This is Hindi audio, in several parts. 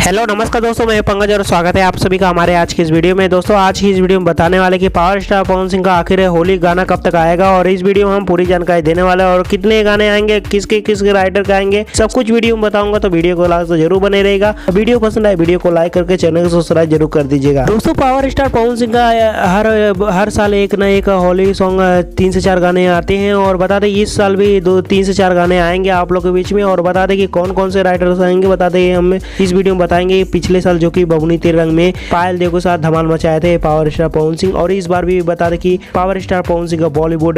हेलो नमस्कार दोस्तों, मैं पंकज और स्वागत है आप सभी का हमारे आज की इस वीडियो में। दोस्तों आज की इस वीडियो में बताने वाले कि पावर स्टार पवन सिंह का आखिर होली गाना कब तक आएगा, और इस वीडियो में हम पूरी जानकारी देने वाले हैं और कितने गाने आएंगे, किसके राइटर का आएंगे, सब कुछ वीडियो में बताऊंगा। तो वीडियो को लास्ट तो जरूर बने रहेगा। वीडियो पसंद आए वीडियो को लाइक करके चैनल को सब्सक्राइब जरूर कर दीजिएगा। दोस्तों पावर स्टार पवन सिंह का हर साल एक न एक होली सॉन्ग 3 से 4 गाने आते हैं, और बता दें इस साल भी 3 से 4 गाने आएंगे आप लोग के बीच में। और बता दें कि कौन कौन से राइटर्स आएंगे, बता दें हम इस वीडियो में बताएंगे। पिछले साल जो कि बबुनी तेरे रंग में पायल देव के साथ धमाल मचाए थे पावर स्टार पवन सिंह, और इस बार भी बता दें कि पावर स्टार पवन सिंह का बॉलीवुड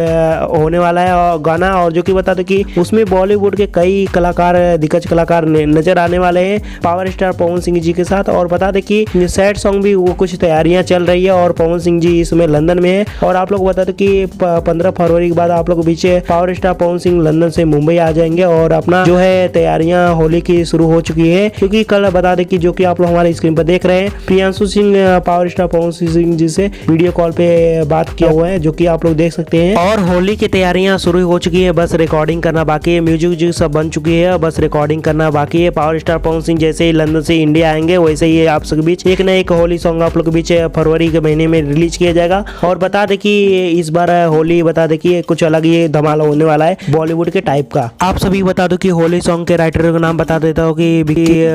होने वाला है और गाना, और जो कि बता दें कि उसमें बॉलीवुड के कई कलाकार दिग्गज कलाकार नजर आने वाले हैं पावर स्टार पवन सिंह जी के साथ। और बता दें कि सैड सॉन्ग भी वो कुछ तैयारियां चल रही है, और पवन सिंह जी इसमें लंदन में है। और आप लोग बता दें कि 15 फरवरी के बाद आप लोग के बीच power star Pawan Singh London से मुंबई आ जाएंगे, और अपना जो है तैयारियां होली की शुरू हो चुकी है। क्योंकि कल बता दें कि जो कि आप लोग हमारे स्क्रीन पर देख रहे हैं, प्रियांशु सिंह पावर स्टार पवन सिंह जी से वीडियो कॉल पे बात किया हुआ है, जो कि आप लोग देख सकते हैं। और होली की तैयारियां शुरू हो चुकी है, बस रिकॉर्डिंग करना बाकी है। म्यूजिक सब बन चुकी है, बस रिकॉर्डिंग करना बाकी है। पावर स्टार पवन सिंह जैसे ही लंदन से इंडिया आएंगे वैसे ही आप सबके बीच एक न एक होली सॉन्ग आप लोग के बीच फरवरी के महीने में रिलीज किया जाएगा। और बता दें कि इस बार होली बता दें कि कुछ अलग ही धमाल होने वाला है बॉलीवुड के टाइप का। आप सभी बता दो कि होली सॉन्ग के राइटर का नाम बता देता हूँ कि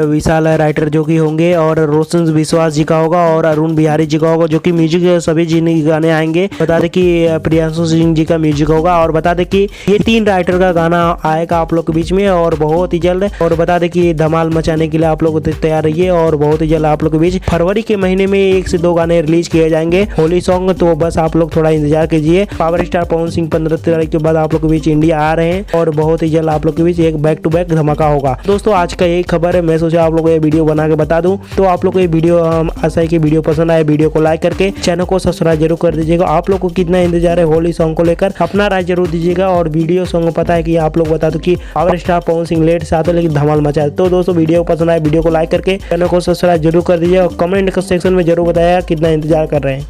विशाल राइटर जो कि होंगे, और रोशन विश्वास जी का होगा, और अरुण बिहारी जी का होगा, जो कि म्यूजिक सभी जी गाने आएंगे। बता दें कि प्रियांशु सिंह जी का म्यूजिक होगा। और बता दें कि ये 3 राइटर का गाना आएगा आप लोग के बीच में, और बहुत ही जल्द। और बता दें कि धमाल मचाने के लिए आप लोग तैयार रहिए, और बहुत ही जल्द आप लोग के बीच फरवरी के महीने में 1 से 2 गाने रिलीज किए जाएंगे होली सॉन्ग। तो बस आप लोग थोड़ा इंतजार कीजिए। पावर स्टार पवन सिंह 15 तारीख के बाद आप लोग के बीच इंडिया आ रहे हैं, और बहुत ही जल्द आप लोग के बीच एक बैक टू बैक धमाका होगा। दोस्तों आज का यही खबर है, मैं सोचा आप लोग को ये वीडियो बना के बता दूं। तो आप लोग को ये वीडियो आशा है कि वीडियो पसंद आए, वीडियो को लाइक करके चैनल को सब्सक्राइब जरूर कर दीजिएगा। आप लोग को कितना इंतजार है होली सॉन्ग को लेकर, अपना राय जरूर दीजिएगा। और वीडियो सॉन्ग पता है कि आप लोग बता दो कि power star Pawan Singh late से आते हैं लेकिन धमाल मचा है। तो दोस्तों वीडियो पसंद आए वीडियो को लाइक करके चैनल को सब्सक्राइब जरूर कर दीजिए, और कमेंट सेक्शन में जरूर बताया कितना इंतजार कर रहे हैं।